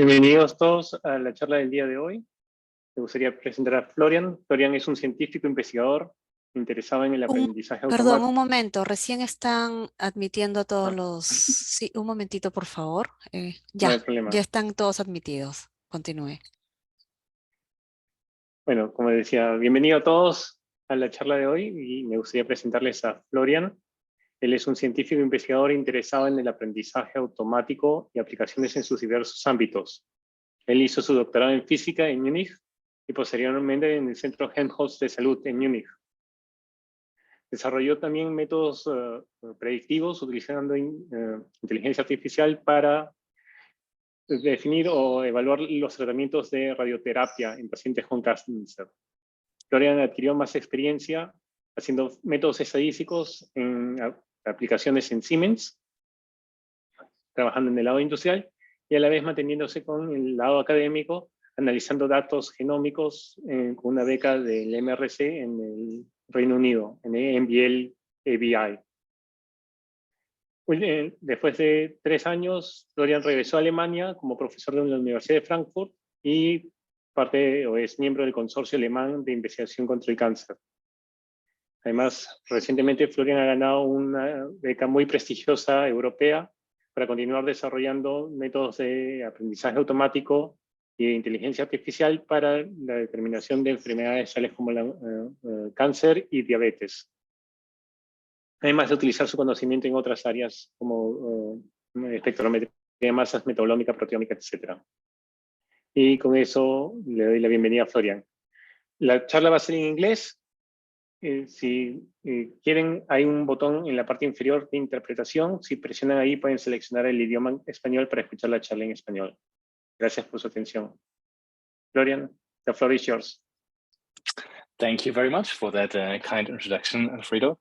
Bienvenidos todos a la charla del día de hoy. Me gustaría presentar a Florian. Florian es un científico investigador interesado en el aprendizaje Perdón, automático. un momento. Recién están admitiendo a todos los... Sí, un momentito, por favor. No hay Ya problema. están todos admitidos. Continúe. Bueno, como decía, bienvenido a todos a la charla de hoy y me gustaría presentarles a Florian. Él es un científico investigador interesado en el aprendizaje automático y aplicaciones en sus diversos ámbitos. Él hizo su doctorado en física en Múnich y posteriormente en el Centro Helmholtz de Salud en Múnich. Desarrolló también métodos predictivos utilizando inteligencia artificial para definir o evaluar los tratamientos de radioterapia en pacientes con cáncer. Florian adquirió más experiencia haciendo métodos estadísticos en aplicaciones en Siemens, trabajando en el lado industrial y a la vez manteniéndose con el lado académico, analizando datos genómicos con una beca del MRC en el Reino Unido, en el MBL ABI. Después de 3 años, Florian regresó a Alemania como profesor de la Universidad de Frankfurt y es miembro del consorcio alemán de investigación contra el cáncer. Además, recientemente Florian ha ganado una beca muy prestigiosa europea para continuar desarrollando métodos de aprendizaje automático y de inteligencia artificial para la determinación de enfermedades tales como cáncer y diabetes. Además de utilizar su conocimiento en otras áreas como espectrometría de masas, metabólmica, proteómica, etc. Y con eso le doy la bienvenida a Florian. La charla va a ser en inglés. Si quieren, hay un botón en la parte inferior de interpretación. Si presionan ahí, pueden seleccionar el idioma español para escuchar la charla en español. Gracias por su atención. Florian, the floor is yours. Thank you very much for that kind introduction, Alfredo.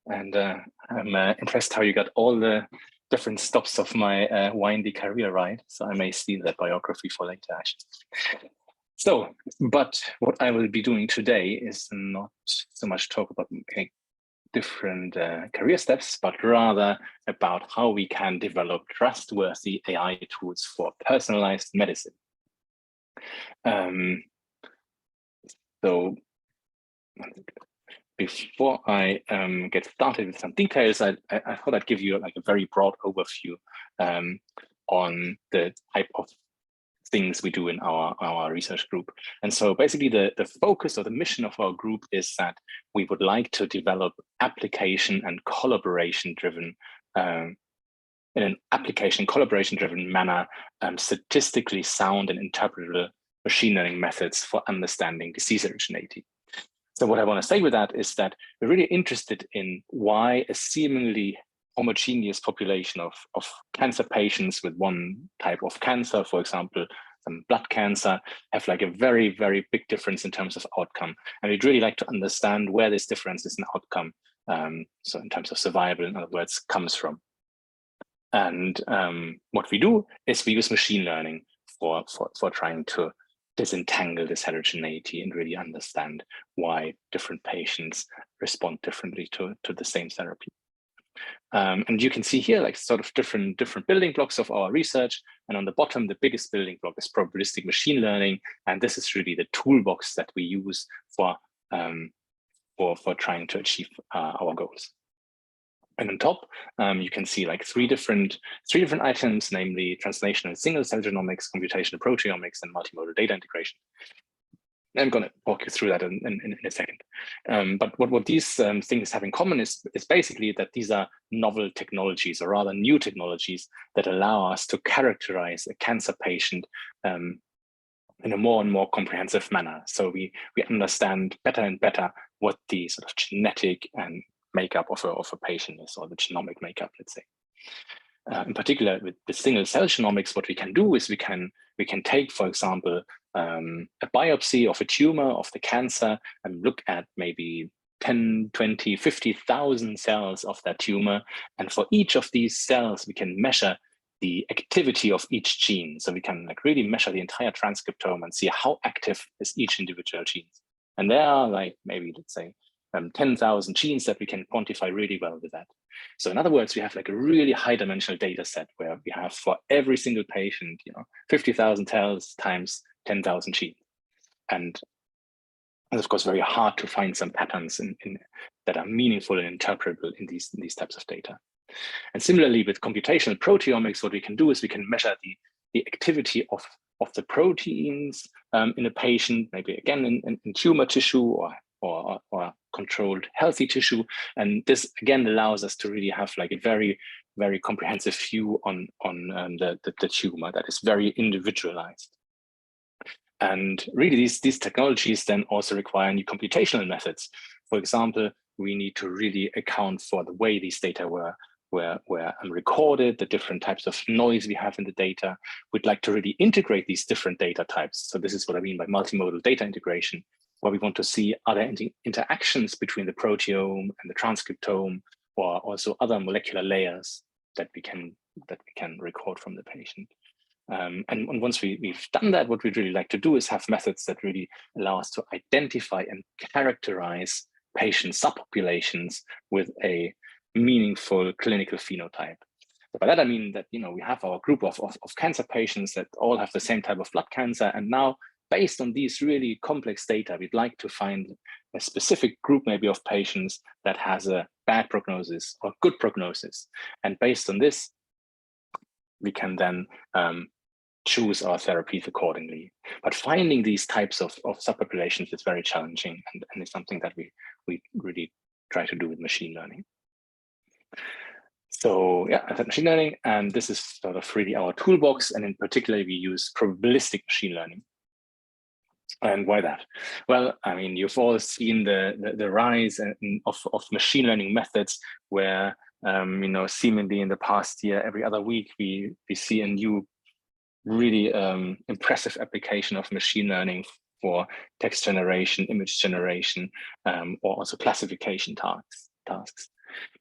And I'm impressed how you got all the different stops of my windy career right. So I may steal that biography for later, actually. So, but what I will be doing today is not so much talk about different career steps, but rather about how we can develop trustworthy AI tools for personalized medicine. So before I get started with some details, I thought I'd give you like a very broad overview on the type of things we do in our research group. And so basically the focus or the mission of our group is that we would like to develop application and collaboration driven in an application collaboration driven manner, statistically sound and interpretable machine learning methods for understanding disease heterogeneity. So what I want to say with that is that we're really interested in why a seemingly homogeneous population of cancer patients with one type of cancer, for example, some blood cancer, have like a very, very big difference in terms of outcome. And we'd really like to understand where this difference in outcome, so in terms of survival, in other words, comes from. And what we do is we use machine learning for trying to disentangle this heterogeneity and really understand why different patients respond differently to the same therapy. And you can see here like sort of different building blocks of our research. And on the bottom, the biggest building block is probabilistic machine learning. And this is really the toolbox that we use for trying to achieve our goals. And on top, you can see like three different items, namely translational single-cell genomics, computational proteomics, and multimodal data integration. I'm going to walk you through that in a second. But what these things have in common is basically that these are novel technologies, or rather new technologies, that allow us to characterize a cancer patient in a more and more comprehensive manner. So we understand better and better what the sort of genetic and makeup of a patient is, or the genomic makeup, let's say. In particular, with the single-cell genomics, what we can do is we can take, for example, a biopsy of a tumor of the cancer and look at maybe 10, 20, 50,000 cells of that tumor. And for each of these cells, we can measure the activity of each gene. So we can like really measure the entire transcriptome and see how active is each individual gene. And there are like maybe, let's say, 10,000 genes that we can quantify really well with that. So in other words, we have like a really high dimensional data set where we have for every single patient, 50,000 cells times 10,000 genes. And it's of course very hard to find some patterns that are meaningful and interpretable in these types of data. And similarly with computational proteomics, what we can do is we can measure the activity of the proteins in a patient, maybe again in tumor tissue or controlled healthy tissue. And this again allows us to really have like a very, very comprehensive view on the tumor that is very individualized. And really these technologies then also require new computational methods. For example, we need to really account for the way these data were recorded, the different types of noise we have in the data. We'd like to really integrate these different data types. So this is what I mean by multimodal data integration, where we want to see are there interactions between the proteome and the transcriptome, or also other molecular layers that we can record from the patient. And once we've done that, what we'd really like to do is have methods that really allow us to identify and characterize patient subpopulations with a meaningful clinical phenotype. So by that, I mean that, we have our group of cancer patients that all have the same type of blood cancer. And now, based on these really complex data, we'd like to find a specific group maybe of patients that has a bad prognosis or good prognosis. And based on this, we can then choose our therapies accordingly. But finding these types of subpopulations is very challenging, and it's something that we really try to do with machine learning. So yeah, I said machine learning, and this is sort of really our toolbox, and in particular, we use probabilistic machine learning. And why that? Well, I mean, you've all seen the rise of machine learning methods where, seemingly in the past year, every other week, we see a new really impressive application of machine learning for text generation, image generation, or also classification tasks.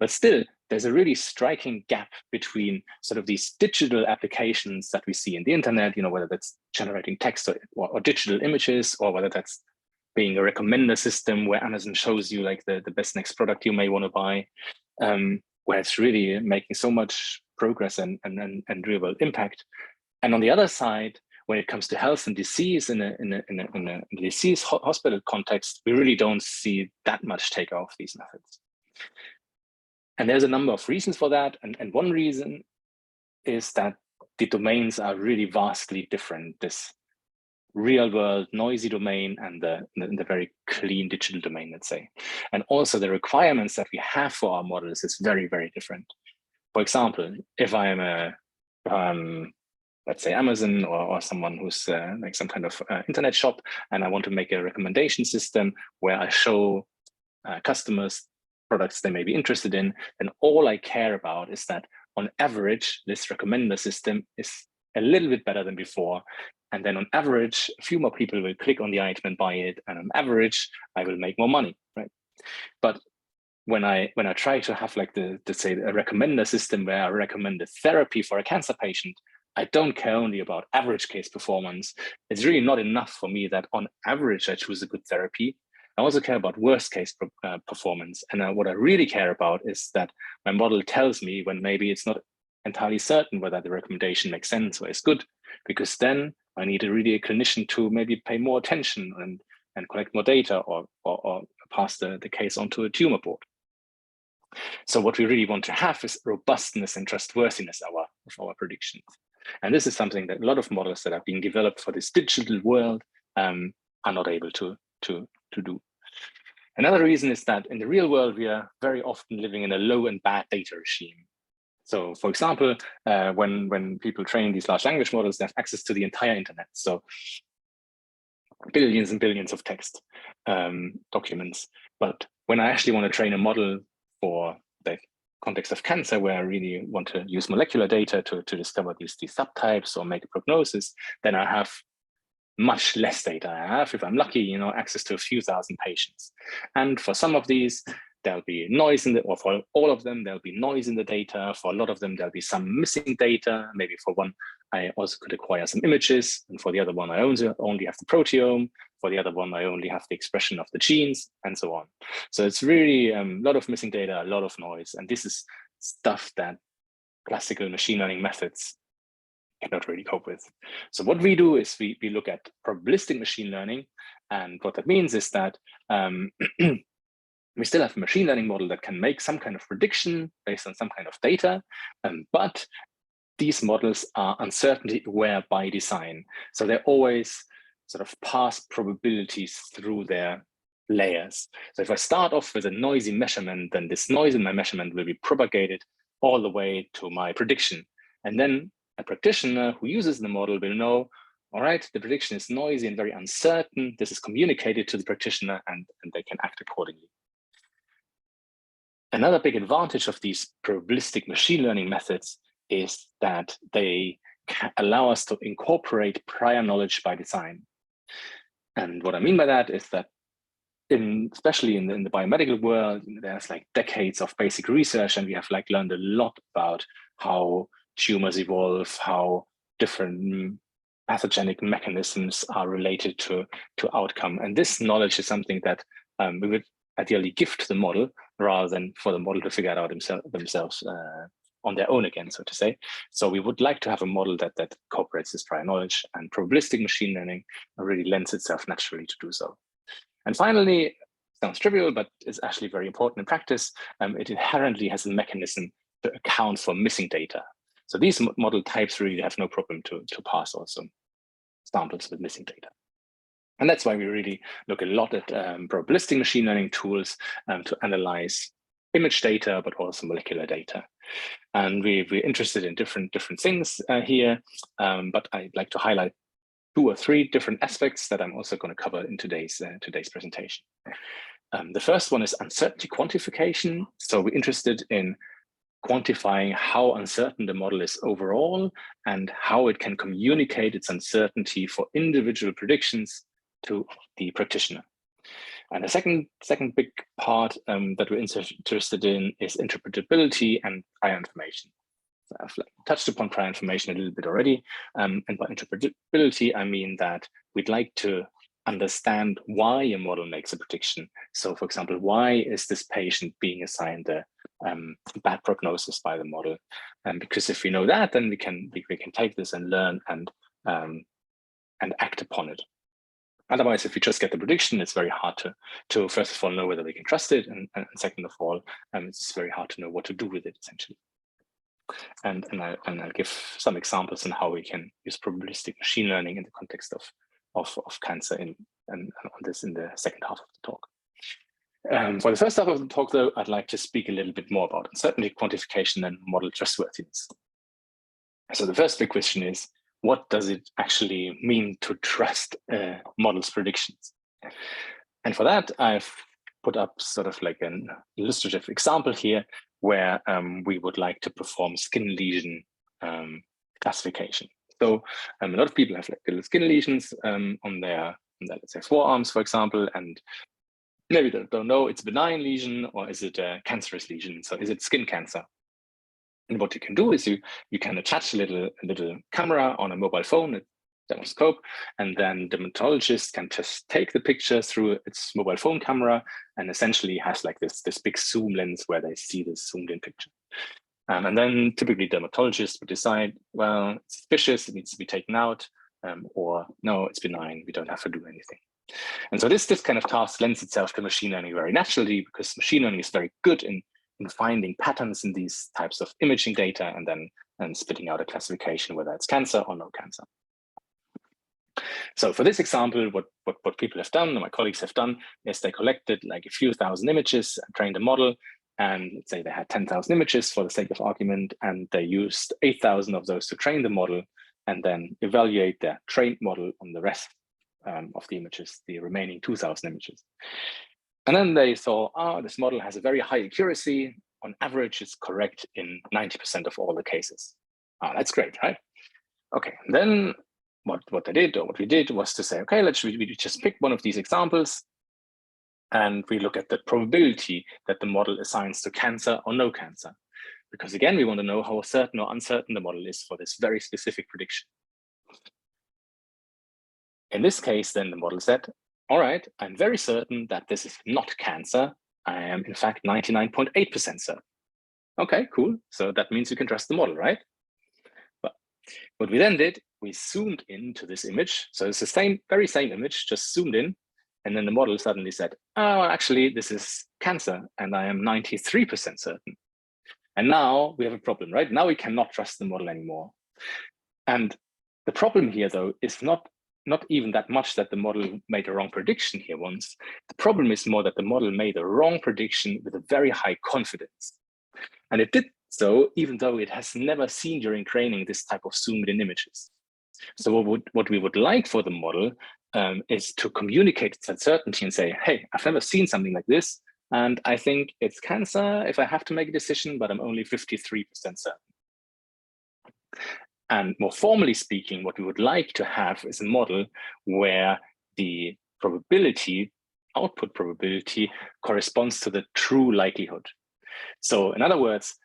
But still, there's a really striking gap between sort of these digital applications that we see in the internet, whether that's generating text or digital images, or whether that's being a recommender system where Amazon shows you like the best next product you may want to buy, where it's really making so much progress and real world impact. And on the other side, when it comes to health and disease in a disease hospital context, we really don't see that much takeoff of these methods. And there's a number of reasons for that. And one reason is that the domains are really vastly different. This real world noisy domain and the very clean digital domain, let's say. And also the requirements that we have for our models is very, very different. For example, if I am let's say Amazon or someone who's like some kind of internet shop, and I want to make a recommendation system where I show customers products they may be interested in, then all I care about is that on average, this recommender system is a little bit better than before. And then on average, a few more people will click on the item and buy it. And on average, I will make more money, right? But when I try to have like say a recommender system where I recommend a therapy for a cancer patient, I don't care only about average case performance. It's really not enough for me that on average, I choose a good therapy. I also care about worst case performance. And what I really care about is that my model tells me when maybe it's not entirely certain whether the recommendation makes sense or is good, because then I need a clinician to maybe pay more attention and collect more data or pass the case onto a tumor board. So what we really want to have is robustness and trustworthiness of our predictions. And this is something that a lot of models that are being developed for this digital world are not able to do. Another reason is that in the real world, we are very often living in a low and bad data regime. So for example, when people train these large language models, they have access to the entire internet. So billions and billions of text documents. But when I actually want to train a model for the context of cancer, where I really want to use molecular data to discover these subtypes or make a prognosis, then I have much less data. I have, if I'm lucky, access to a few thousand patients. And for some of these, there'll be noise or for all of them, there'll be noise in the data. For a lot of them, there'll be some missing data. Maybe for one I also could acquire some images, and for the other one, I only have the proteome. For the other one, I only have the expression of the genes, and so on. So it's really a lot of missing data, a lot of noise, and this is stuff that classical machine learning methods cannot really cope with. So what we do is we look at probabilistic machine learning, and what that means is that we still have a machine learning model that can make some kind of prediction based on some kind of data, but these models are uncertainty aware by design. So they always sort of pass probabilities through their layers. So if I start off with a noisy measurement, then this noise in my measurement will be propagated all the way to my prediction. And then a practitioner who uses the model will know, all right, the prediction is noisy and very uncertain. This is communicated to the practitioner and they can act accordingly. Another big advantage of these probabilistic machine learning methods is that they allow us to incorporate prior knowledge by design. And what I mean by that is that especially in the biomedical world, there's like decades of basic research, and we have like learned a lot about how tumors evolve, how different pathogenic mechanisms are related to outcome. And this knowledge is something that we would ideally give to the model rather than for the model to figure it out themselves on their own again, so to say. So we would like to have a model that incorporates this prior knowledge, and probabilistic machine learning really lends itself naturally to do so. And finally, sounds trivial, but it's actually very important in practice. It inherently has a mechanism to account for missing data. So these model types really have no problem to pass also samples with missing data. And that's why we really look a lot at probabilistic machine learning tools to analyze image data, but also molecular data. And we're interested in different things here, but I'd like to highlight 2 or 3 different aspects that I'm also going to cover in today's presentation. The first one is uncertainty quantification. So we're interested in quantifying how uncertain the model is overall and how it can communicate its uncertainty for individual predictions to the practitioner. And the second big part that we're interested in is interpretability and prior information. So I've touched upon prior information a little bit already. And by interpretability, I mean that we'd like to understand why a model makes a prediction. So for example, why is this patient being assigned a bad prognosis by the model? And because if we know that, then we can take this and learn and act upon it. Otherwise, if we just get the prediction, it's very hard to first of all know whether we can trust it, and second of all, it's very hard to know what to do with it essentially. And I'll give some examples on how we can use probabilistic machine learning in the context of cancer and on this in the second half of the talk. For the first half of the talk, though, I'd like to speak a little bit more about uncertainty quantification and model trustworthiness. So the first big question is, what does it actually mean to trust a model's predictions? And for that, I've put up sort of like an illustrative example here where we would like to perform skin lesion classification. So a lot of people have like little skin lesions on their let's say forearms, for example, and maybe they don't know it's a benign lesion or is it a cancerous lesion. So is it skin cancer? And what you can do is you can attach a little camera on a mobile phone, a demoscope, and then the dermatologist can just take the picture through its mobile phone camera and essentially has like this big zoom lens where they see this zoomed in picture. And then typically dermatologists would decide, well, it's suspicious, it needs to be taken out, or no, it's benign, we don't have to do anything. And so this kind of task lends itself to machine learning very naturally, because machine learning is very good in finding patterns in these types of imaging data and then spitting out a classification, whether it's cancer or no cancer. So for this example, what people have done, my colleagues have done, is they collected like a few thousand images and trained a model. And let's say they had 10,000 images for the sake of argument, and they used 8,000 of those to train the model and then evaluate their trained model on the rest of the images, the remaining 2,000 images. And then they saw, this model has a very high accuracy. On average, it's correct in 90% of all the cases. That's great, right? Okay, and then what we did was to say, okay, we just pick one of these examples and we look at the probability that the model assigns to cancer or no cancer. because again, we want to know how certain or uncertain the model is for this very specific prediction. In this case, then the model said, all right, I'm very certain that this is not cancer. I am, in fact, 99.8% certain. Okay, cool. So that means you can trust the model, right? But what we then did, we zoomed into this image. So it's the very same image, just zoomed in. And then the model suddenly said, oh, actually, this is cancer, and I am 93% certain. And now we have a problem, right? Now we cannot trust the model anymore. And the problem here, though, is not even that much that the model made a wrong prediction here once. The problem is more that the model made a wrong prediction with a very high confidence. And it did so even though it has never seen during training this type of zoomed in images. So what we would like for the model is to communicate that certainty and say, hey, I've never seen something like this, and I think it's cancer if I have to make a decision, but I'm only 53% certain. And more formally speaking, what we would like to have is a model where the probability, output probability, corresponds to the true likelihood. So in other words,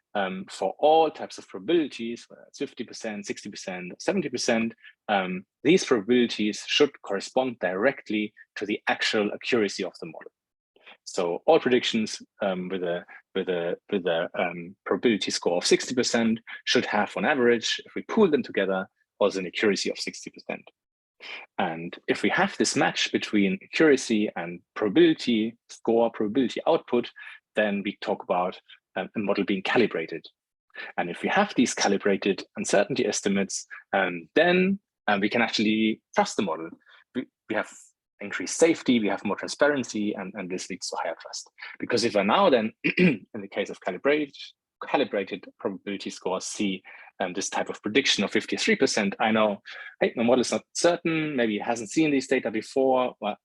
for all types of probabilities, whether it's 50%, 60%, 70%, these probabilities should correspond directly to the actual accuracy of the model. So all predictions with a probability score of 60% should have, on average, if we pool them together, also an accuracy of 60%. And if we have this match between accuracy and probability score, probability output, then we talk about a model being calibrated. And if we have these calibrated uncertainty estimates, then we can actually trust the model. We have increased safety, we have more transparency, and this leads to higher trust. Because if I now then, in the case of calibrated probability scores, see this type of prediction of 53%, I know, hey, my model is not certain, maybe it hasn't seen these data before. Well,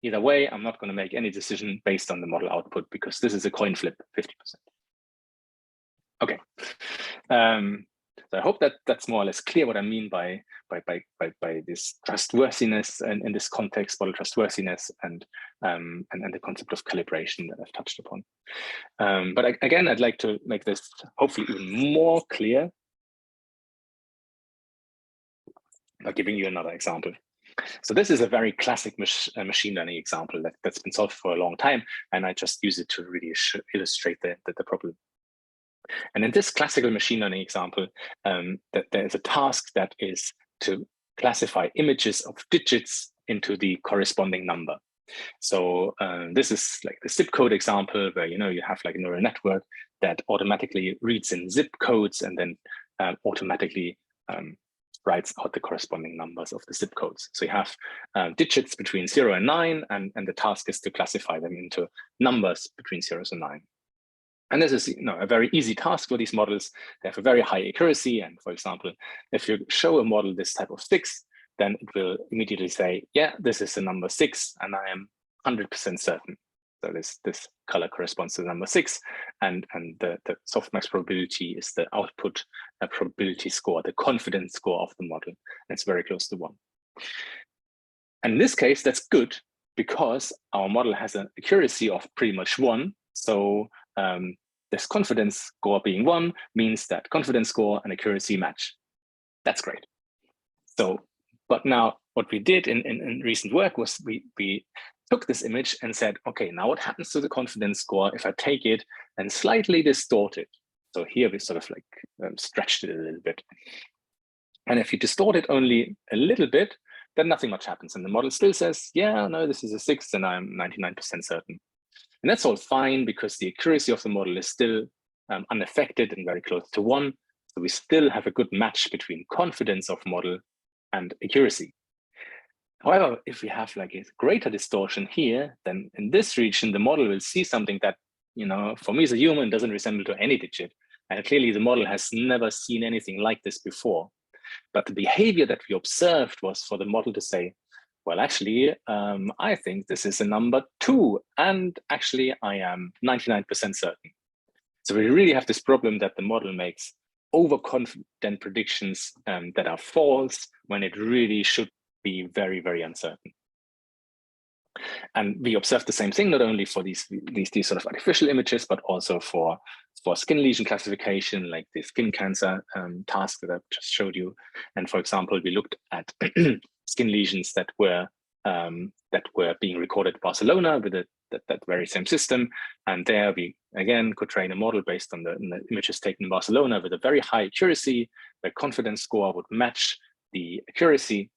either way, I'm not going to make any decision based on the model output because this is a coin flip, 50%. Okay. So I hope that that's more or less clear what I mean by this trustworthiness and in this context, model trustworthiness and the concept of calibration that I've touched upon. But again, I'd like to make this hopefully even more clear by giving you another example. So this is a very classic machine learning example that's been solved for a long time, and I just use it to really illustrate the problem. And in this classical machine learning example, that there is a task that is to classify images of digits into the corresponding number. So this is like the zip code example where you have like a neural network that automatically reads in zip codes and then automatically writes out the corresponding numbers of the zip codes. So you have digits between 0 and 9, and the task is to classify them into numbers between 0 and 9. And this is a very easy task for these models. They have a very high accuracy. And for example, if you show a model this type of 6, then it will immediately say, yeah, this is the number 6, and I am 100% certain. So this color corresponds to the number 6, and the softmax probability is the output probability score, the confidence score of the model. And it's very close to 1. And in this case, that's good because our model has an accuracy of pretty much 1. So this confidence score being 1 means that confidence score and accuracy match. That's great. So, but now what we did in recent work was we took this image and said, okay, now what happens to the confidence score if I take it and slightly distort it? So here we sort of like stretched it a little bit. And if you distort it only a little bit, then nothing much happens. And the model still says, yeah, no, this is a 6 and I'm 99% certain. And that's all fine because the accuracy of the model is still unaffected and very close to 1. So we still have a good match between confidence of model and accuracy. However, if we have like a greater distortion here, then in this region, the model will see something that, for me as a human, doesn't resemble to any digit. And clearly the model has never seen anything like this before. But the behavior that we observed was for the model to say, well, actually, I think this is a number 2, and actually I am 99% certain. So we really have this problem that the model makes overconfident predictions that are false when it really should be very, very uncertain. And we observed the same thing, not only for these sort of artificial images, but also for skin lesion classification, like the skin cancer task that I just showed you. And for example, we looked at skin lesions that were being recorded in Barcelona with that very same system. And there we, again, could train a model based on the images taken in Barcelona with a very high accuracy. The confidence score would match the accuracy.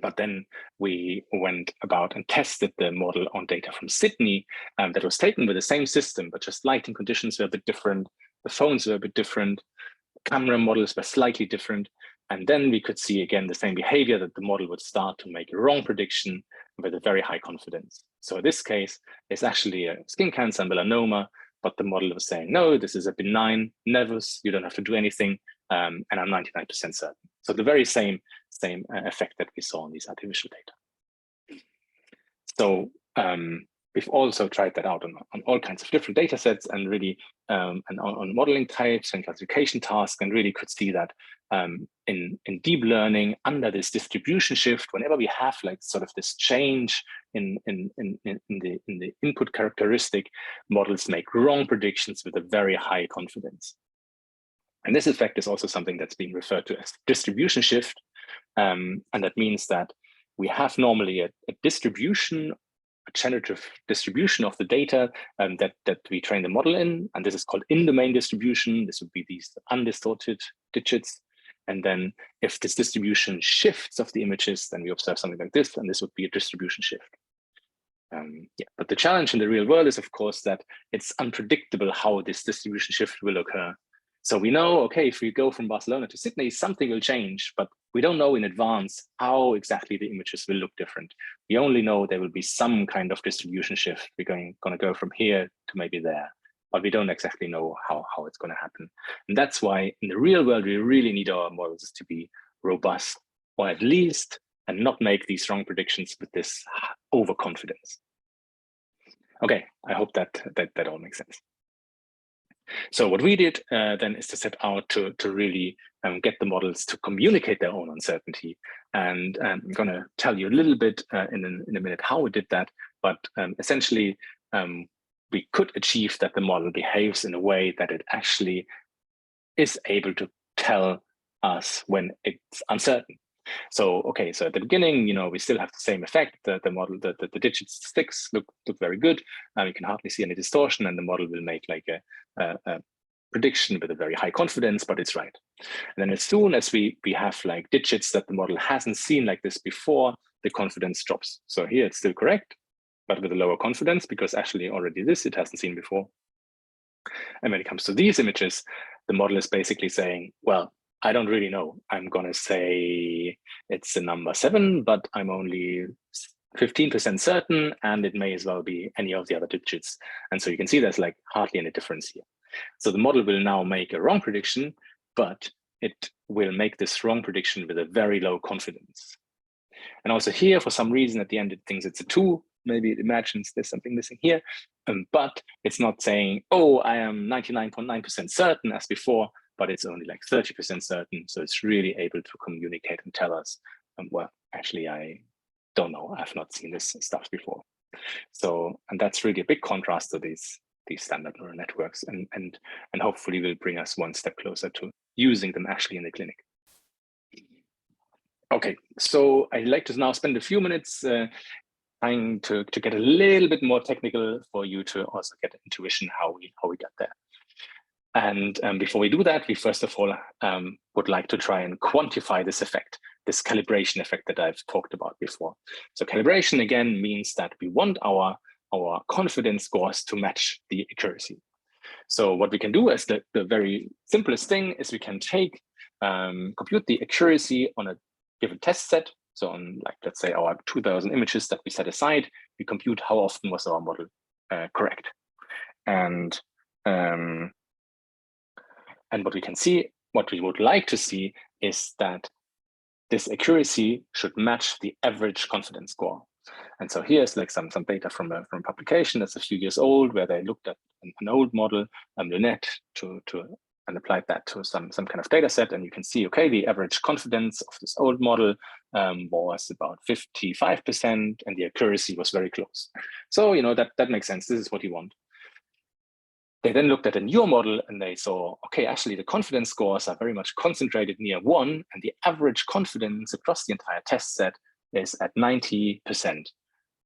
But then we went about and tested the model on data from Sydney that was taken with the same system, but just lighting conditions were a bit different. The phones were a bit different. Camera models were slightly different. And then we could see again the same behavior, that the model would start to make a wrong prediction with a very high confidence. So in this case, it's actually a skin cancer and melanoma, but the model was saying, no, this is a benign nevus, you don't have to do anything, and I'm 99% certain. So the very same effect that we saw in these artificial data. So we've also tried that out on all kinds of different data sets, and really and on modeling types and classification tasks, and really could see that in deep learning, under this distribution shift, whenever we have like sort of this change in the input characteristic, models make wrong predictions with a very high confidence. And this effect is also something that's being referred to as distribution shift. And that means that we have normally a distribution, a generative distribution of the data that we train the model in. And this is called in-domain distribution. This would be these undistorted digits. And then if this distribution shifts of the images, then we observe something like this, and this would be a distribution shift. But the challenge in the real world is, of course, that it's unpredictable how this distribution shift will occur. So we know, okay, if we go from Barcelona to Sydney, something will change, but we don't know in advance how exactly the images will look different. We only know there will be some kind of distribution shift. We're going to go from here to maybe there, but we don't exactly know how it's going to happen. And that's why in the real world, we really need our models to be robust, or at least, and not make these wrong predictions with this overconfidence. Okay, I hope that all makes sense. So what we did then is to set out to really get the models to communicate their own uncertainty. And I'm going to tell you a little bit in a minute how we did that. But essentially, we could achieve that the model behaves in a way that it actually is able to tell us when it's uncertain. So, okay, so at the beginning, we still have the same effect. The model, the digits sticks look very good. You can hardly see any distortion, and the model will make like a prediction with a very high confidence, but it's right. And then as soon as we have like digits that the model hasn't seen like this before, the confidence drops. So here it's still correct, but with a lower confidence, because actually already this it hasn't seen before. And when it comes to these images, the model is basically saying, well, I don't really know. I'm going to say it's a number 7, but I'm only 15% certain, and it may as well be any of the other digits. And so you can see there's like hardly any difference here. So the model will now make a wrong prediction, but it will make this wrong prediction with a very low confidence. And also here, for some reason, at the end, it thinks it's a 2. Maybe it imagines there's something missing here, but it's not saying, oh, I am 99.9% certain as before, but it's only like 30% certain. So it's really able to communicate and tell us, well, actually, I don't know. I've not seen this stuff before. So, and that's really a big contrast to these standard neural networks, and hopefully will bring us one step closer to using them actually in the clinic. Okay, so I'd like to now spend a few minutes trying to get a little bit more technical for you to also get intuition how we got there. And before we do that, we first of all would like to try and quantify this effect, this calibration effect that I've talked about before. So calibration, again, means that we want our confidence scores to match the accuracy. So what we can do as the very simplest thing is we can take, compute the accuracy on a given test set. So on, like, let's say our 2000 images that we set aside, we compute how often was our model correct. And what we can see, what we would like to see, is that this accuracy should match the average confidence score. And so here's like some data from a publication that's a few years old, where they looked at an old model, Lunet, to and applied that to some kind of data set. And you can see, okay, the average confidence of this old model was about 55%, and the accuracy was very close. So, you know, that makes sense. This is what you want. They then looked at a newer model and they saw, okay, actually the confidence scores are very much concentrated near 1, and the average confidence across the entire test set is at 90%.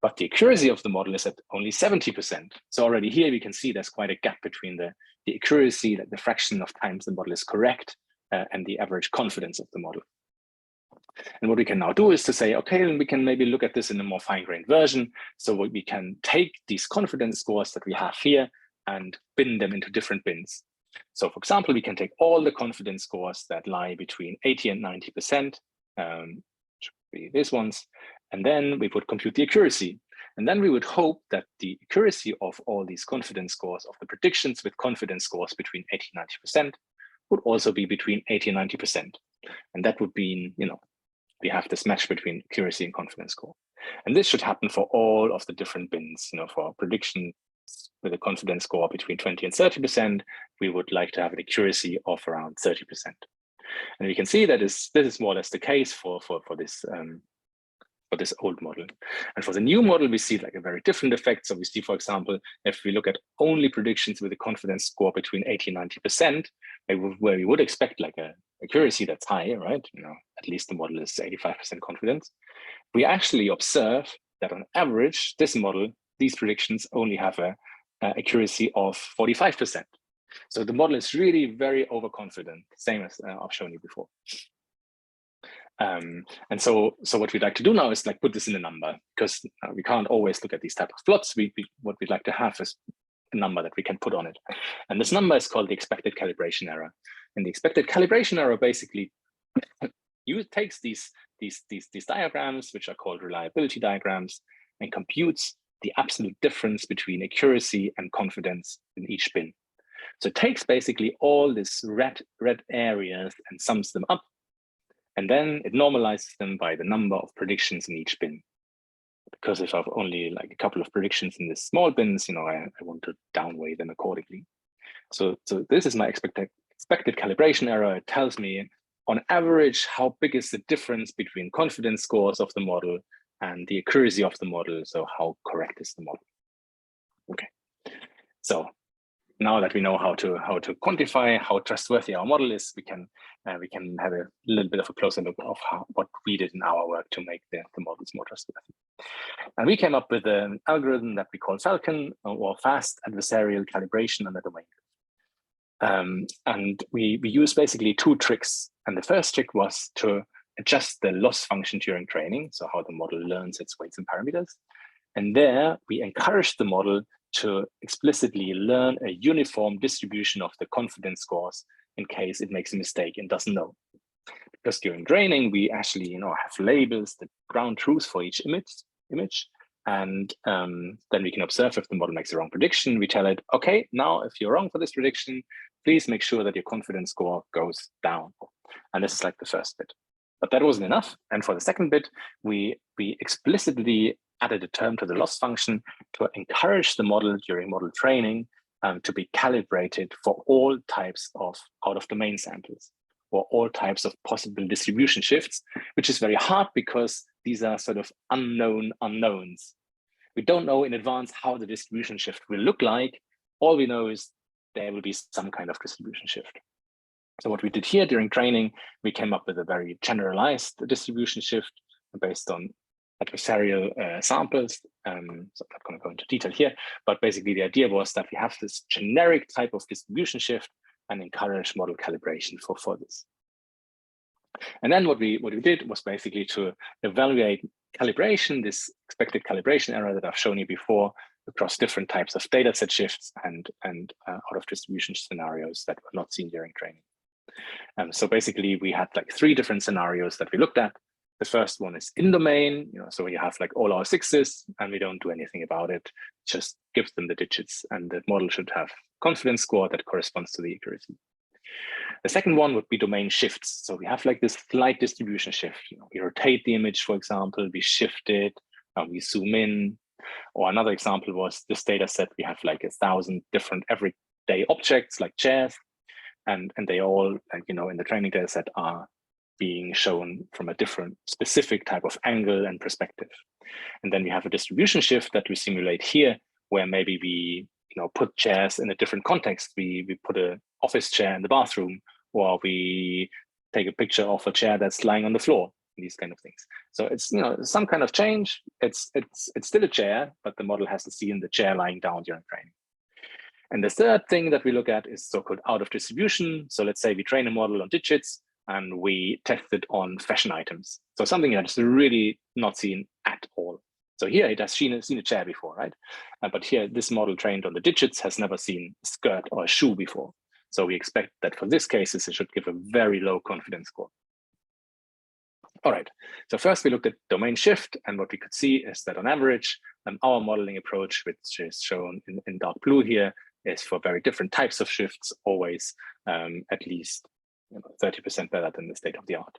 But the accuracy of the model is at only 70%. So already here we can see there's quite a gap between the accuracy, like the fraction of times the model is correct, and the average confidence of the model. And what we can now do is to say, okay, and we can maybe look at this in a more fine-grained version. So we can take these confidence scores that we have here and bin them into different bins. So for example, we can take all the confidence scores that lie between 80 and 90%, should be these ones, and then we would compute the accuracy. And then we would hope that the accuracy of all these confidence scores of the predictions with confidence scores between 80 and 90% would also be between 80 and 90%. And that would mean, you know, we have this match between accuracy and confidence score. And this should happen for all of the different bins, you know, for predictions with a confidence score between 20 and 30%, we would like to have an accuracy of around 30%. And we can see that this is more or less the case for this old model. And for the new model, we see like a very different effect. So we see, for example, if we look at only predictions with a confidence score between 80 and 90%, where we would expect like a accuracy that's high, right? You know, at least the model is 85% confidence. We actually observe that on average, this model, these predictions only have a accuracy of 45%. So the model is really very overconfident, same as I've shown you before. And so what we'd like to do now is like put this in a number, because we can't always look at these type of plots. What we'd like to have is a number that we can put on it. And this number is called the expected calibration error. And the expected calibration error basically takes these diagrams, which are called reliability diagrams, and computes the absolute difference between accuracy and confidence in each bin. So it takes basically all these red areas and sums them up, and then it normalizes them by the number of predictions in each bin. Because if I've only like a couple of predictions in the small bins, you know, I want to downweigh them accordingly. So this is my expected calibration error. It tells me on average how big is the difference between confidence scores of the model and the accuracy of the model. So how correct is the model? Okay. So now that we know how to quantify how trustworthy our model is, we can have a little bit of a closer look of what we did in our work to make the models more trustworthy. And we came up with an algorithm that we call Falcon, or fast adversarial calibration under domain. And we use basically two tricks. And the first trick was to adjust the loss function during training, so how the model learns its weights and parameters. And there we encourage the model to explicitly learn a uniform distribution of the confidence scores in case it makes a mistake and doesn't know. Because during training, we actually, you know, have labels, the ground truth for each image. And then we can observe if the model makes a wrong prediction. We tell it, okay, now if you're wrong for this prediction, please make sure that your confidence score goes down. And this is like the first bit. But that wasn't enough. And for the second bit, we explicitly added a term to the loss function to encourage the model during model training to be calibrated for all types of out-of-domain samples, or all types of possible distribution shifts, which is very hard because these are sort of unknown unknowns. We don't know in advance how the distribution shift will look like. All we know is there will be some kind of distribution shift. So what we did here during training, we came up with a very generalized distribution shift based on adversarial samples. So I'm not going to go into detail here, but basically the idea was that we have this generic type of distribution shift and encourage model calibration for this. And then what we did was basically to evaluate calibration, this expected calibration error that I've shown you before, across different types of data set shifts and out of distribution scenarios that were not seen during training. So basically we had like 3 different scenarios that we looked at. The first one is in domain, you know, so we have like all our 6s and we don't do anything about it, just gives them the digits, and the model should have confidence score that corresponds to the accuracy. The second one would be domain shifts. So we have like this slight distribution shift. You know, we rotate the image, for example, we shift it, we zoom in. Or another example was this data set, we have like 1,000 different everyday objects like chairs. and they all, in the training data set are being shown from a different specific type of angle and perspective. And then we have a distribution shift that we simulate here, where maybe we put chairs in a different context. We put an office chair in the bathroom, or we take a picture of a chair that's lying on the floor, these kind of things. So it's some kind of change. It's still a chair, but the model hasn't seen the chair lying down during training. And the third thing that we look at is so-called out of distribution. So let's say we train a model on digits and we test it on fashion items. So something that is really not seen at all. So here it has seen a chair before, right? But here this model trained on the digits has never seen a skirt or a shoe before. So we expect that for this cases, it should give a very low confidence score. All right, so first we looked at domain shift, and what we could see is that on average, our modeling approach, which is shown in dark blue here, is for very different types of shifts, always at least 30% better than the state of the art.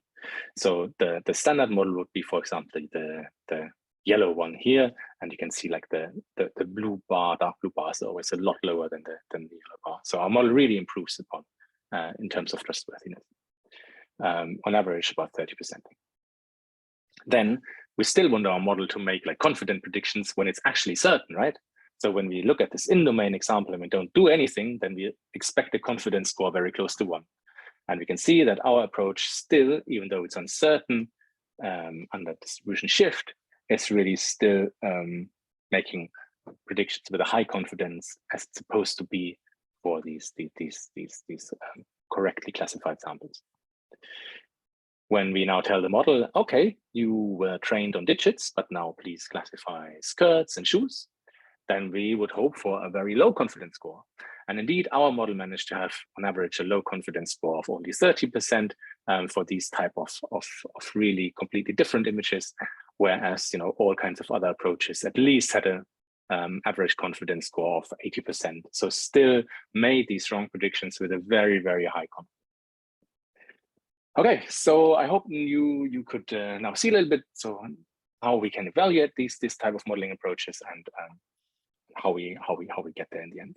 So the standard model would be, for example, the yellow one here, and you can see like the blue bar, dark blue bar is always a lot lower than the yellow bar. So our model really improves upon in terms of trustworthiness. On average, about 30%. Then we still want our model to make like confident predictions when it's actually certain, right? So when we look at this in-domain example and we don't do anything, then we expect a confidence score very close to 1. And we can see that our approach still, even though it's uncertain under distribution shift, is really still making predictions with a high confidence as it's supposed to be for these correctly classified samples. When we now tell the model, okay, you were trained on digits, but now please classify skirts and shoes, then we would hope for a very low confidence score. And indeed, our model managed to have, on average, a low confidence score of only 30% for these type of really completely different images, whereas all kinds of other approaches at least had an average confidence score of 80%. So still made these strong predictions with a very, very high confidence. Okay, so I hope you could now see a little bit so how we can evaluate this type of modeling approaches and how we get there in the end.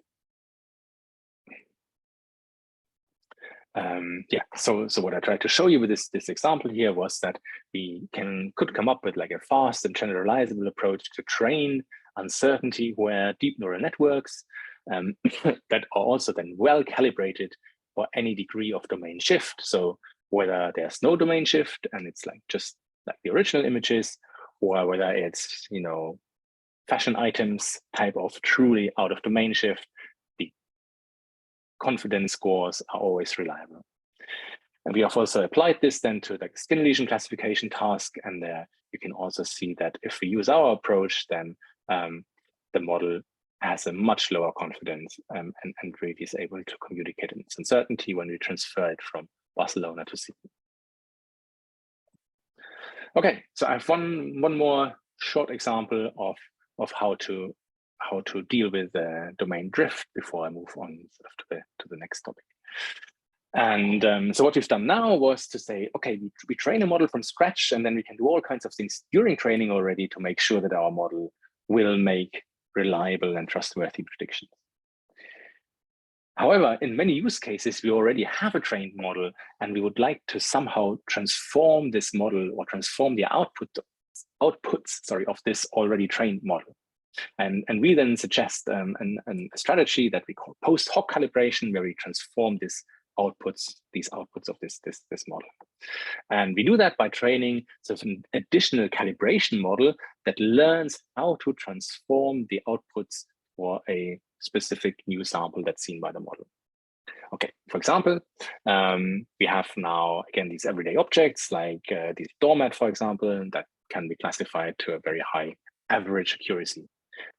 Yeah, so what I tried to show you with this example here was that we could come up with like a fast and generalizable approach to train uncertainty where deep neural networks that are also then well calibrated for any degree of domain shift. So whether there's no domain shift and it's like just like the original images, or whether it's fashion items type of truly out of domain shift, the confidence scores are always reliable. And we have also applied this then to the skin lesion classification task, and there you can also see that if we use our approach, then the model has a much lower confidence and really is able to communicate its uncertainty when we transfer it from Barcelona to Sydney. Okay, so I have one more short example of how to deal with the domain drift before I move on to the next topic. And so what we've done now was to say, okay, we train a model from scratch, and then we can do all kinds of things during training already to make sure that our model will make reliable and trustworthy predictions. However, in many use cases, we already have a trained model, and we would like to somehow transform this model or transform the outputs of this already trained model. And we then suggest a strategy that we call post hoc calibration, where we transform these outputs of this model. And we do that by training an additional calibration model that learns how to transform the outputs for a specific new sample that's seen by the model. Okay, for example, we have now, again, these everyday objects like this doormat, for example, that can be classified to a very high average accuracy.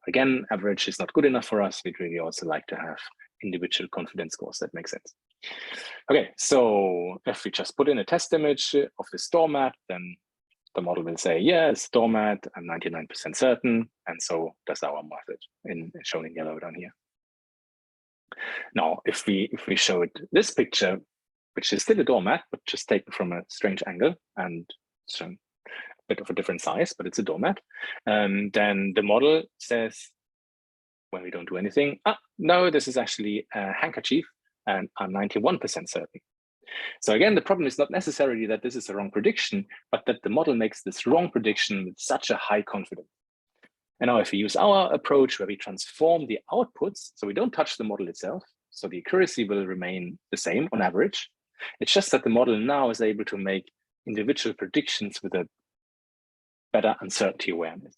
Again, average is not good enough for us. We'd really also like to have individual confidence scores that make sense. Okay, so if we just put in a test image of this doormat, then the model will say, yes, doormat, I'm 99% certain, and so does our method, shown in yellow down here. Now, if we show it this picture, which is still a doormat, but just taken from a strange angle and shown a bit of a different size, but it's a doormat, then the model says, when we don't do anything, no, this is actually a handkerchief and are 91% certain. So again, the problem is not necessarily that this is a wrong prediction, but that the model makes this wrong prediction with such a high confidence. And now if we use our approach where we transform the outputs, so we don't touch the model itself, so the accuracy will remain the same on average. It's just that the model now is able to make individual predictions with a better uncertainty awareness.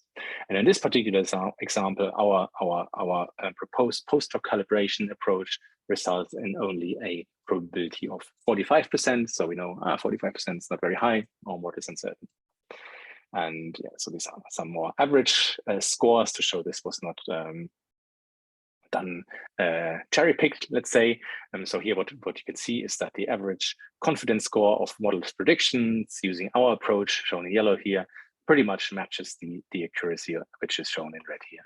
And in this particular example, our proposed post-hoc calibration approach results in only a probability of 45%. So we know 45% is not very high, or more is uncertain. And yeah, so these are some more average scores to show this was not done cherry-picked, let's say. So here what you can see is that the average confidence score of models predictions using our approach, shown in yellow here, pretty much matches the accuracy, which is shown in red here.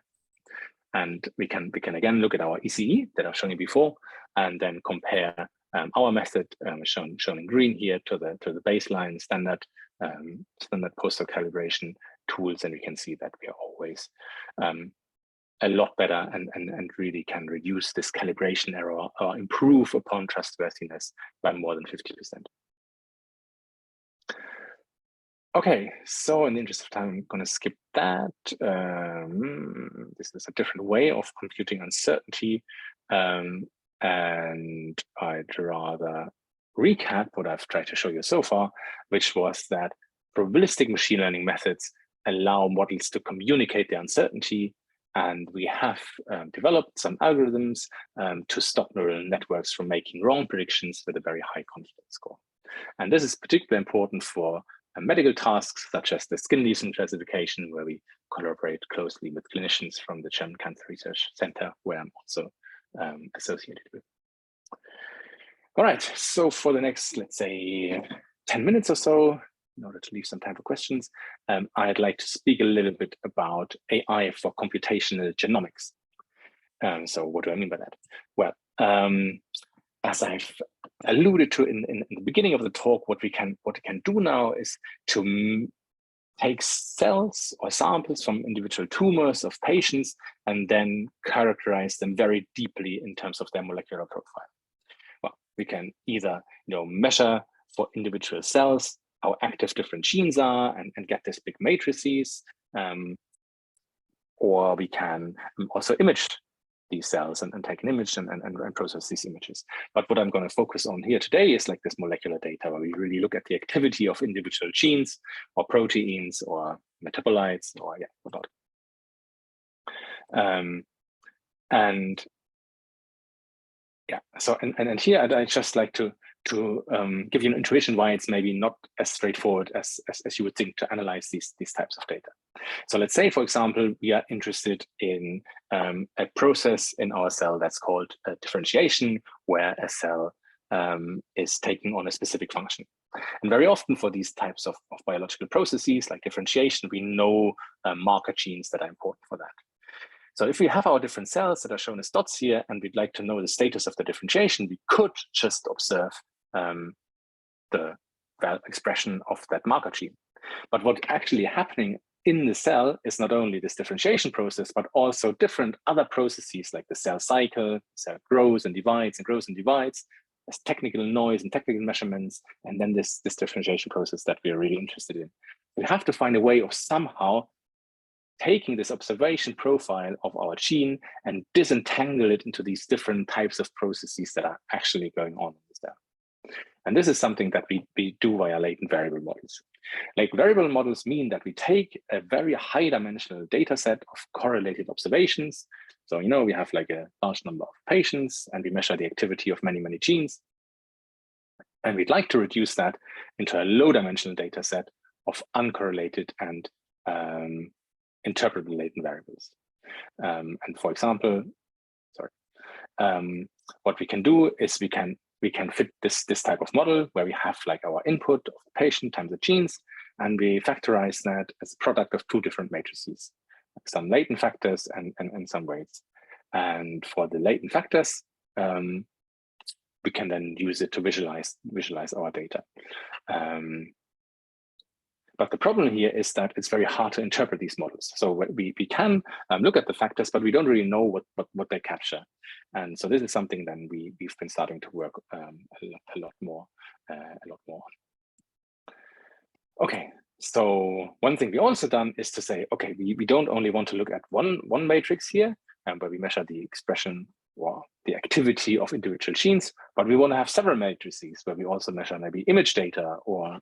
And we can again look at our ECE that I've shown you before, and then compare our method shown in green here to the baseline standard post-hoc calibration tools, and we can see that we are always a lot better and really can reduce this calibration error or improve upon trustworthiness by more than 50%. Okay, so in the interest of time, I'm going to skip that. This is a different way of computing uncertainty. And I'd rather recap what I've tried to show you so far, which was that probabilistic machine learning methods allow models to communicate the uncertainty. And we have developed some algorithms to stop neural networks from making wrong predictions with a very high confidence score. And this is particularly important for medical tasks such as the skin lesion classification, where we collaborate closely with clinicians from the German Cancer Research Center, where I'm also associated with. All right, so for the next, let's say, 10 minutes or so, in order to leave some time for questions, I'd like to speak a little bit about AI for computational genomics. So what do I mean by that? Well, as I've alluded to in the beginning of the talk, what we can do now is to take cells or samples from individual tumors of patients and then characterize them very deeply in terms of their molecular profile. Well, we can either measure for individual cells how active different genes are and get these big matrices, or we can also image these cells and take an image and process these images. But what I'm going to focus on here today is like this molecular data, where we really look at the activity of individual genes or proteins or metabolites or whatnot. So here I'd just like to give you an intuition why it's maybe not as straightforward as you would think to analyze these types of data. So let's say, for example, we are interested in a process in our cell that's called differentiation, where a cell is taking on a specific function. And very often for these types of biological processes like differentiation, we know marker genes that are important for that. So if we have our different cells that are shown as dots here, and we'd like to know the status of the differentiation, we could just observe the expression of that marker gene. But what's actually happening in the cell is not only this differentiation process, but also different other processes like the cell cycle. The cell grows and divides and grows and divides. There's technical noise and technical measurements, and then this differentiation process that we're really interested in. We have to find a way of somehow taking this observation profile of our gene and disentangle it into these different types of processes that are actually going on in the cell. And this is something that we do via latent variable models. Like variable models mean that we take a very high dimensional data set of correlated observations. So, we have like a large number of patients and we measure the activity of many, many genes. And we'd like to reduce that into a low dimensional data set of uncorrelated and interpretable latent variables. And for example, what we can do is we can fit this type of model where we have like our input of the patient times the genes, and we factorize that as a product of two different matrices, some latent factors and some weights. And for the latent factors, we can then use it to visualize our data. But the problem here is that it's very hard to interpret these models. So we can look at the factors, but we don't really know what they capture. And so this is something then we've been starting to work a lot more on. Okay, so one thing we also done is to say, okay, we don't only want to look at one matrix here, where we measure the expression or the activity of individual genes, but we want to have several matrices where we also measure maybe image data or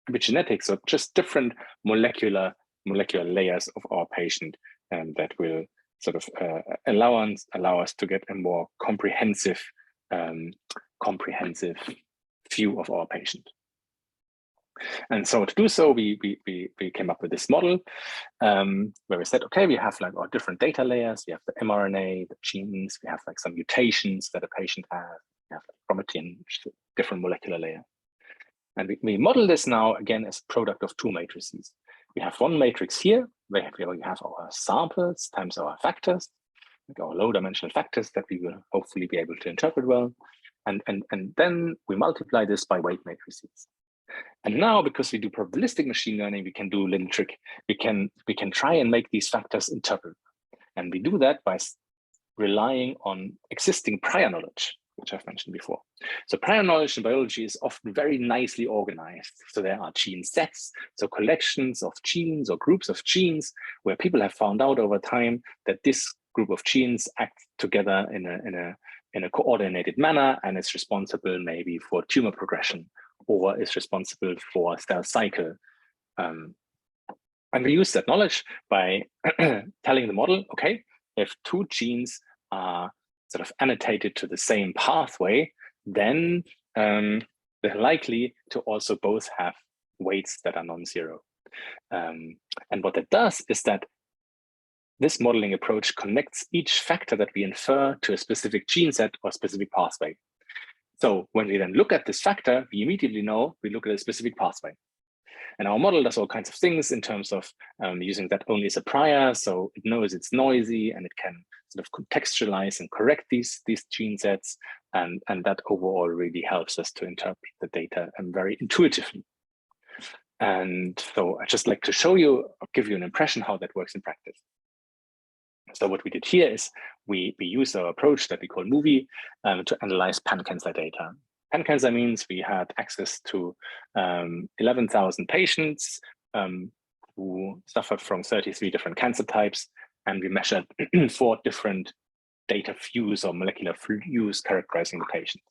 epigenetics, or just different molecular layers of our patient, and that will sort of allow us to get a more comprehensive view of our patient. And so to do so, we came up with this model where we said, okay, we have like our different data layers. We have the mRNA, the genes, we have like some mutations that a patient has, we have like chromatin, different molecular layer. And we model this now again as a product of two matrices. We have one matrix here where we have our samples times our factors, like our low-dimensional factors that we will hopefully be able to interpret well. And then we multiply this by weight matrices. And now, because we do probabilistic machine learning, we can do a little trick. We can try and make these factors interpretable. And we do that by relying on existing prior knowledge, which I've mentioned before. So prior knowledge in biology is often very nicely organized. So there are gene sets, so collections of genes or groups of genes where people have found out over time that this group of genes act together in a coordinated manner, and it's responsible maybe for tumor progression, or is responsible for cell cycle. And we use that knowledge by telling the model, okay, if two genes are sort of annotated to the same pathway, then they're likely to also both have weights that are non-zero. And what that does is that this modeling approach connects each factor that we infer to a specific gene set or specific pathway. So when we then look at this factor, we immediately know we look at a specific pathway. And our model does all kinds of things in terms of using that only as a prior. So it knows it's noisy and it can sort of contextualize and correct these gene sets. And that overall really helps us to interpret the data very intuitively. And so I'd just like to show you, or give you an impression how that works in practice. So what we did here is we use our approach that we call MOVIE to analyze pan-cancer data. Pan-cancer means we had access to 11,000 patients who suffered from 33 different cancer types, and we measured 4 different data views or molecular views characterizing the patient.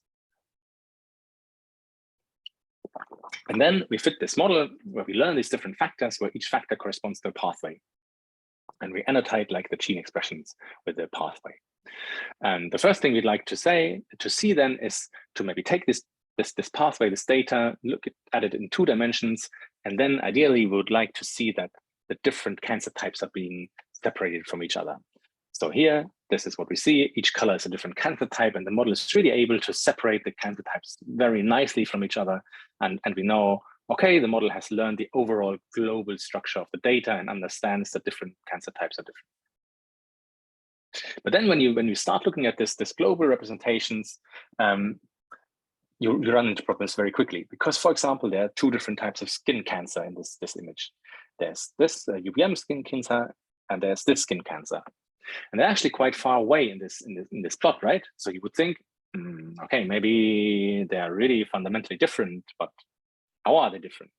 And then we fit this model where we learn these different factors, where each factor corresponds to a pathway. And we annotate like the gene expressions with the pathway. And the first thing we'd like to see then is to maybe take this pathway, this data, look at it in 2 dimensions, and then ideally we would like to see that the different cancer types are being separated from each other. So here, this is what we see. Each color is a different cancer type, and the model is really able to separate the cancer types very nicely from each other. And we know, okay, the model has learned the overall global structure of the data and understands that different cancer types are different. But then when you start looking at this global representations, you run into problems very quickly, because, for example, there are 2 different types of skin cancer in this image. There's this UBM skin cancer, and there's this skin cancer. And they're actually quite far away in this plot, right? So you would think, okay, maybe they are really fundamentally different, but how are they different?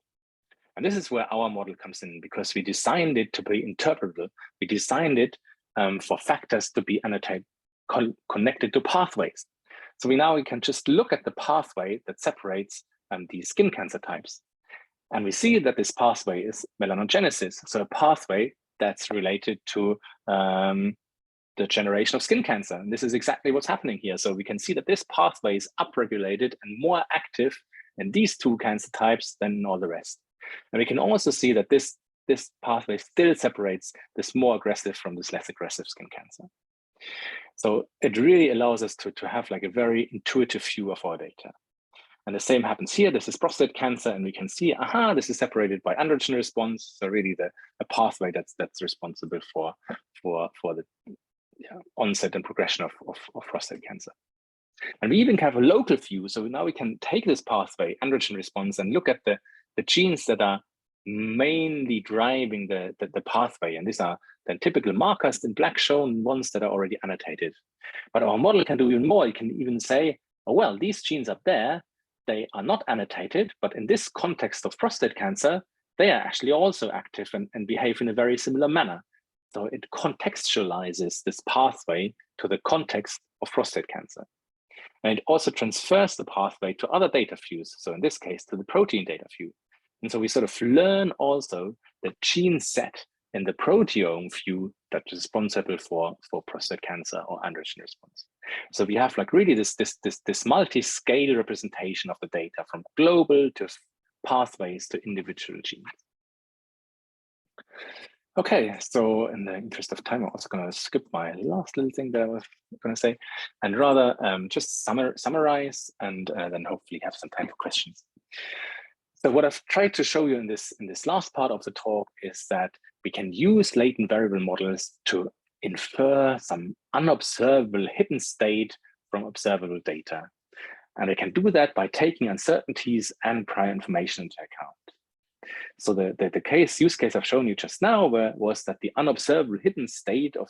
And this is where our model comes in, because we designed it to be interpretable. We designed it for factors to be annotated, connected to pathways. So we can just look at the pathway that separates these skin cancer types. And we see that this pathway is melanogenesis, so a pathway that's related to the generation of skin cancer. And this is exactly what's happening here. So we can see that this pathway is upregulated and more active in these 2 cancer types than in all the rest. And we can also see that this pathway still separates this more aggressive from this less aggressive skin cancer. So it really allows us to have like a very intuitive view of our data. And the same happens here. This is prostate cancer, and we can see, aha, this is separated by androgen response. So really a pathway that's responsible for the onset and progression of prostate cancer. And we even have a local view. So now we can take this pathway, androgen response, and look at the genes that are mainly driving the pathway. And these are then typical markers in black shown, ones that are already annotated. But our model can do even more. It can even say, oh, well, these genes up there, they are not annotated, but in this context of prostate cancer, they are actually also active and behave in a very similar manner. So it contextualizes this pathway to the context of prostate cancer. And it also transfers the pathway to other data views. So in this case, to the protein data view. And so we sort of learn also the gene set in the proteome view that's responsible for prostate cancer or androgen response. So we have like really this multi-scale representation of the data from global to pathways to individual genes. Okay, so in the interest of time, I'm also going to skip my last little thing that I was going to say, and rather just summarize and then hopefully have some time for questions. So what I've tried to show you in this last part of the talk is that we can use latent variable models to infer some unobservable hidden state from observable data. And we can do that by taking uncertainties and prior information into account. So the use case I've shown you just now was that the unobservable hidden state of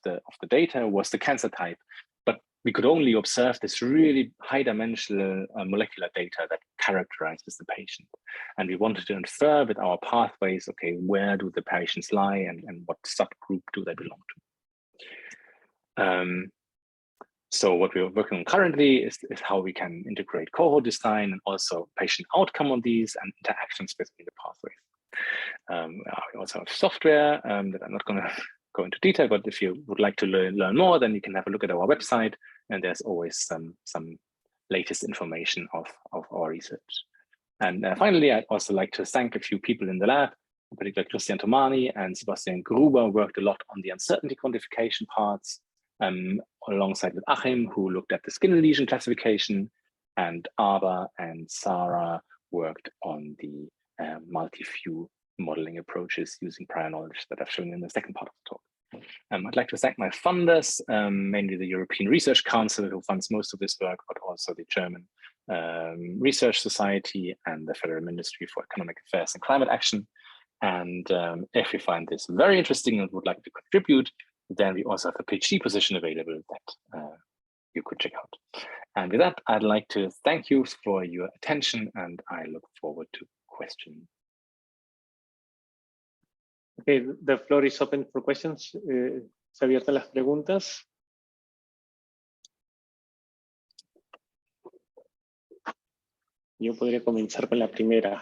the data was the cancer type, but we could only observe this really high-dimensional molecular data that characterizes the patient. And we wanted to infer with our pathways, okay, where do the patients lie and what subgroup do they belong to? So what we're working on currently is how we can integrate cohort design and also patient outcome on these and interactions between the pathways. We also have software that I'm not going to go into detail, but if you would like to learn more, then you can have a look at our website, and there's always some latest information of our research. And finally, I'd also like to thank a few people in the lab, in particular Christian Tomani and Sebastian Gruber worked a lot on the uncertainty quantification parts, alongside with Achim, who looked at the skin lesion classification, and Aba and Sarah worked on the multi-view modeling approaches using prior knowledge that I've shown in the second part of the talk. I'd like to thank my funders, mainly the European Research Council, who funds most of this work, but also the German Research Society and the Federal Ministry for Economic Affairs and Climate Action. And if you find this very interesting and would like to contribute, then we also have a PhD position available that you could check out. And with that, I'd like to thank you for your attention, and I look forward to questions. Okay, the floor is open for questions. Se abiertas las preguntas. Yo podría comenzar con la primera.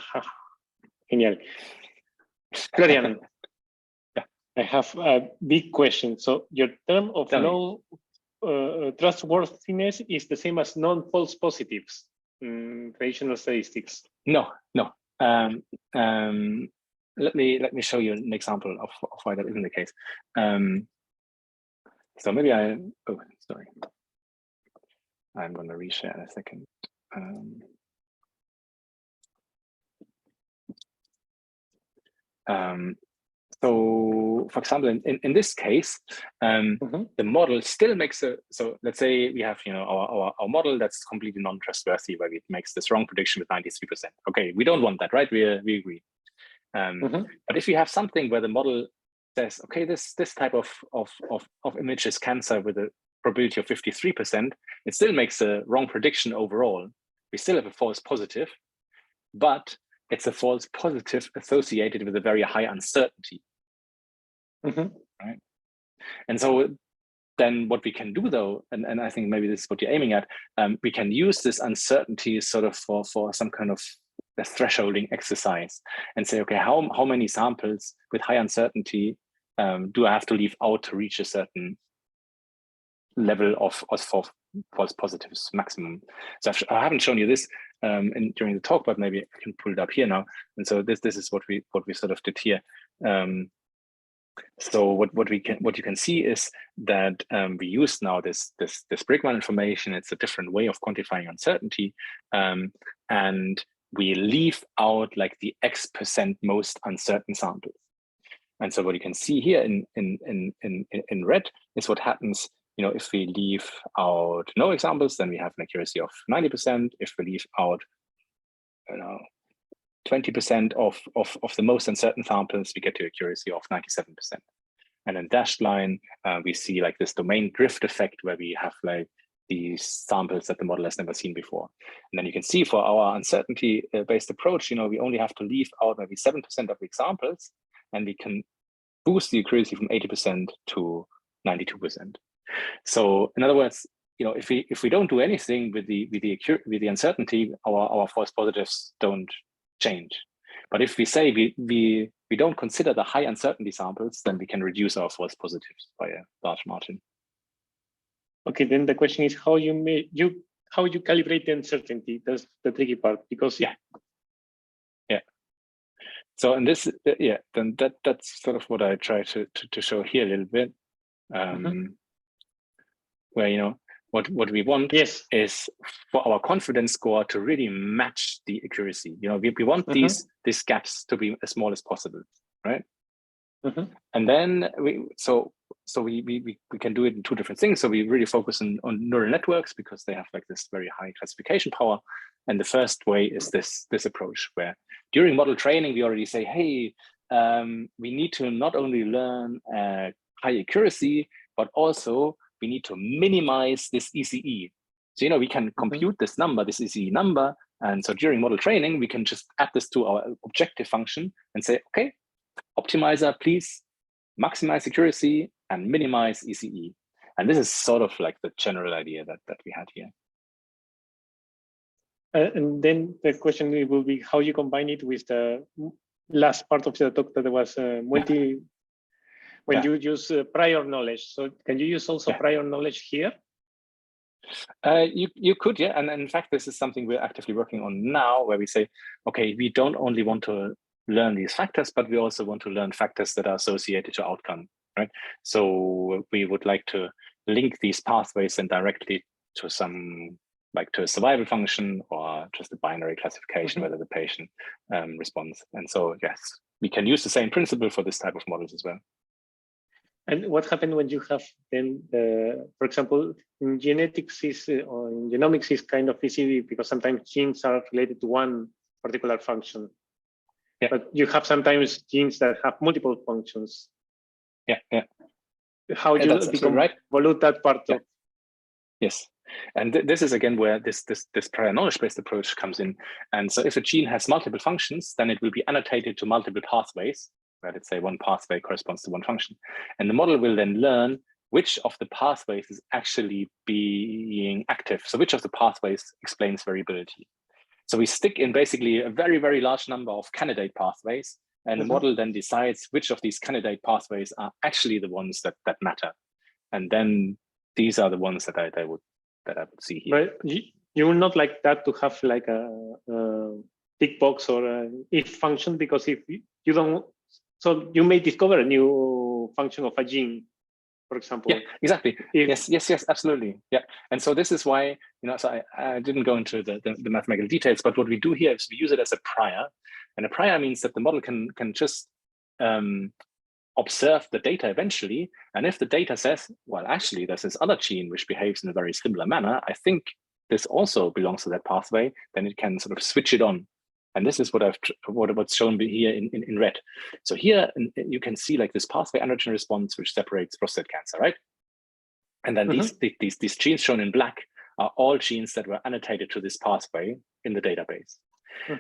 Genial. Florian, I have a big question. So your term of low trustworthiness is the same as non-false positives in traditional statistics. No. Let me show you an example of why that isn't the case. So maybe I'm going to reshare in a second. So, for example, in this case, the model still makes so let's say we have our model that's completely non-trustworthy, where it makes this wrong prediction with 93%. Okay, we don't want that, right? We agree. But if you have something where the model says, okay, this type of image is cancer with a probability of 53%, it still makes a wrong prediction overall. We still have a false positive, but it's a false positive associated with a very high uncertainty. Right? And so then what we can do though, and I think maybe this is what you're aiming at, we can use this uncertainty sort of for some kind of a thresholding exercise and say, okay, how many samples with high uncertainty do I have to leave out to reach a certain level of false positives maximum? So I haven't shown you this during the talk, but maybe I can pull it up here now. And so this is what we sort of did here. So what you can see is that we use now this Brigman information. It's a different way of quantifying uncertainty, and we leave out like the X% most uncertain samples. And so what you can see here in red is what happens. If we leave out no examples, then we have an accuracy of 90%. If we leave out 20% of the most uncertain samples, we get to accuracy of 97%. And in dashed line, we see like this domain drift effect where we have like these samples that the model has never seen before. And then you can see for our uncertainty-based approach, we only have to leave out maybe 7% of the examples, and we can boost the accuracy from 80% to 92%. So in other words, if we don't do anything with the uncertainty, our false positives don't change. But if we say we don't consider the high uncertainty samples, then we can reduce our false positives by a large margin. Okay, then the question is how you calibrate the uncertainty. That's the tricky part, because yeah. So in this, then that's sort of what I try to show here a little bit, where what we want is for our confidence score to really match the accuracy. We want these gaps to be as small as possible, right? And then we can do it in two different things. So we really focus on neural networks because they have like this very high classification power. And the first way is this approach where during model training, we already say, hey, we need to not only learn high accuracy, but also we need to minimize this ECE. So, we can compute this number, this ECE number. And so during model training, we can just add this to our objective function and say, okay, optimizer, please maximize accuracy and minimize ECE. And this is sort of like the general idea that we had here. And then the question will be how you combine it with the last part of the talk that was when you use prior knowledge. So can you use also prior knowledge here? You could, yeah. And in fact, this is something we're actively working on now, where we say, okay, we don't only want to learn these factors, but we also want to learn factors that are associated to outcome, right? So we would like to link these pathways and directly to some, like to a survival function or just a binary classification, whether the patient responds. And so, yes, we can use the same principle for this type of models as well. And what happened when you have then, for example, in genetics or in genomics is kind of easy because sometimes genes are related to one particular function. Yeah. But you have sometimes genes that have multiple functions. Yeah. How do you convolute that part of? Yes. And this is again where this prior knowledge-based approach comes in. And so if a gene has multiple functions, then it will be annotated to multiple pathways, where let's say one pathway corresponds to one function. And the model will then learn which of the pathways is actually being active. So which of the pathways explains variability. So we stick in basically a very, very large number of candidate pathways, and the model then decides which of these candidate pathways are actually the ones that matter. And then these are the ones that I would see here. But you will not like that to have like a tick box or an if function, because if you don't, so you may discover a new function of a gene, for example. Yeah, exactly. Yes, absolutely. Yeah. And so this is why, so I didn't go into the mathematical details, but what we do here is we use it as a prior. And a prior means that the model can just observe the data eventually. And if the data says, well, actually, there's this other gene which behaves in a very similar manner, I think this also belongs to that pathway, then it can sort of switch it on. And this is what's shown here in red. So here you can see like this pathway androgen response, which separates prostate cancer, right? And then these genes shown in black are all genes that were annotated to this pathway in the database.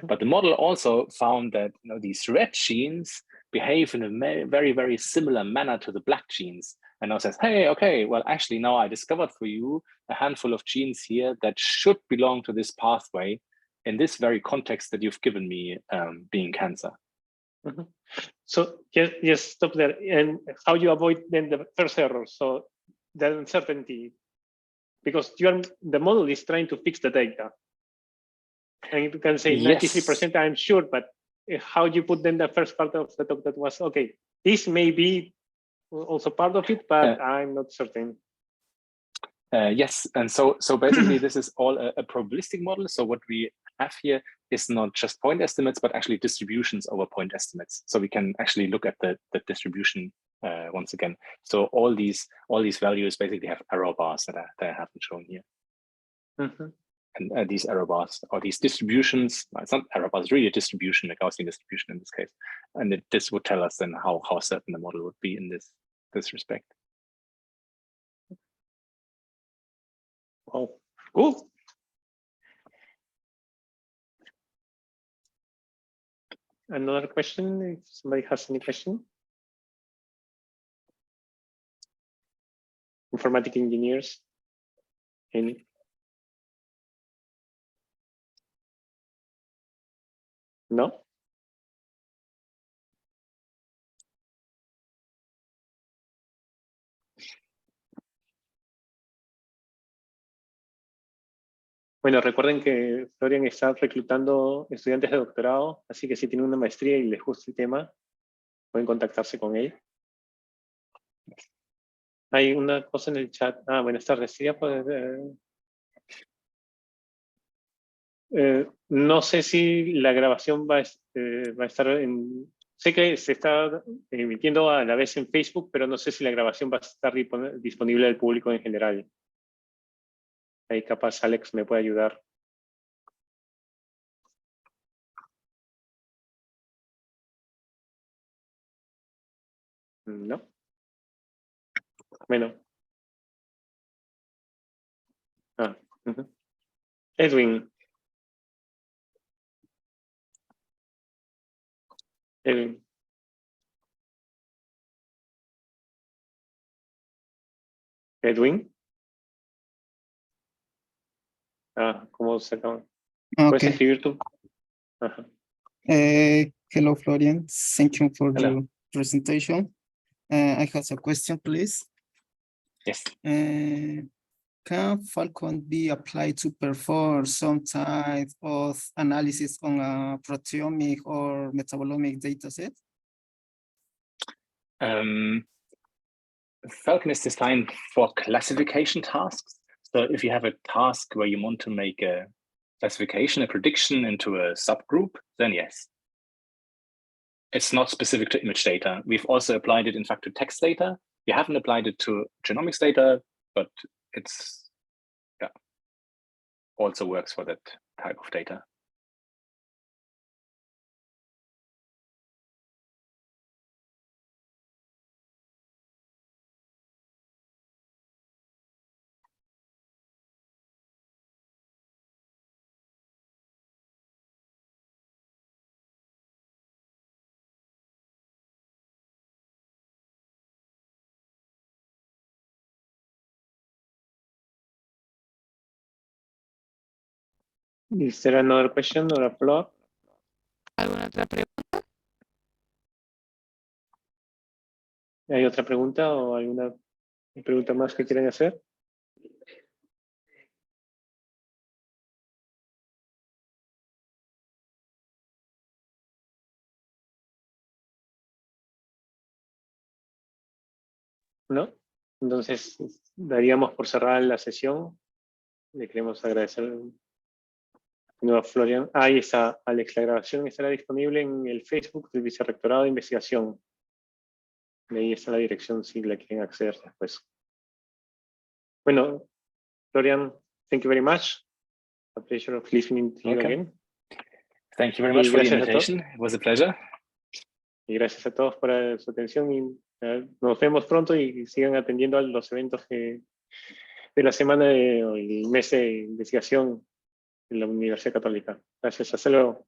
But the model also found that these red genes behave in a very, very similar manner to the black genes. And now says, hey, okay, well, actually now I discovered for you a handful of genes here that should belong to this pathway in this very context that you've given me, being cancer. So yes, stop there. And how you avoid then the first error? So the uncertainty, because the model is trying to fix the data. And you can say 93%, I'm sure, but how you put then the first part of the talk that was, okay, this may be also part of it, but I'm not certain. Yes, and so basically this is all a probabilistic model. So what we have here is not just point estimates, but actually distributions over point estimates. So we can actually look at the distribution once again. So all these values basically have error bars that I haven't shown here. and these error bars or these distributions. It's not error bars, it's really a distribution, a Gaussian distribution in this case. And this would tell us then how certain the model would be in this respect. Oh, cool. Another question, if somebody has any question? Informatic engineers? Any? No? Bueno, recuerden que Florian está reclutando estudiantes de doctorado, así que si tienen una maestría y les gusta el tema, pueden contactarse con él. Hay una cosa en el chat. Buenas tardes. ¿Sí? No sé si la grabación va a estar en... Sé que se está emitiendo a la vez en Facebook, pero no sé si la grabación va a estar disponible al público en general. Ahí capaz Alex me puede ayudar. ¿No? Bueno. Edwin. Edwin. Edwin. ¿Cómo se acaba? ¿Puedes escribir tú? Ajá. Hello, Florian. Thank you for Hello. your presentation. I have a question, please. Yes. Can Falcon be applied to perform some type of analysis on a proteomic or metabolomic data set? Falcon is designed for classification tasks. So if you have a task where you want to make a classification, a prediction into a subgroup, then yes. It's not specific to image data. We've also applied it, in fact, to text data. We haven't applied it to genomics data, but it's also works for that type of data. Is there another question or a follow-up? ¿Alguna otra pregunta? ¿Hay otra pregunta o alguna pregunta más que quieran hacer? ¿No? Entonces, daríamos por cerrada la sesión. Le queremos agradecer a Florian. Ahí está, Alex. La grabación estará disponible en el Facebook del Vicerrectorado de Investigación. Y ahí está la dirección si la quieren acceder después. Bueno, Florian, thank you very much. A pleasure of listening to you again. Thank you very much for the invitation. It was a pleasure. Y gracias a todos por su atención y nos vemos pronto y sigan atendiendo a los eventos de la semana o el mes de investigación en la Universidad Católica. Gracias, hasta luego.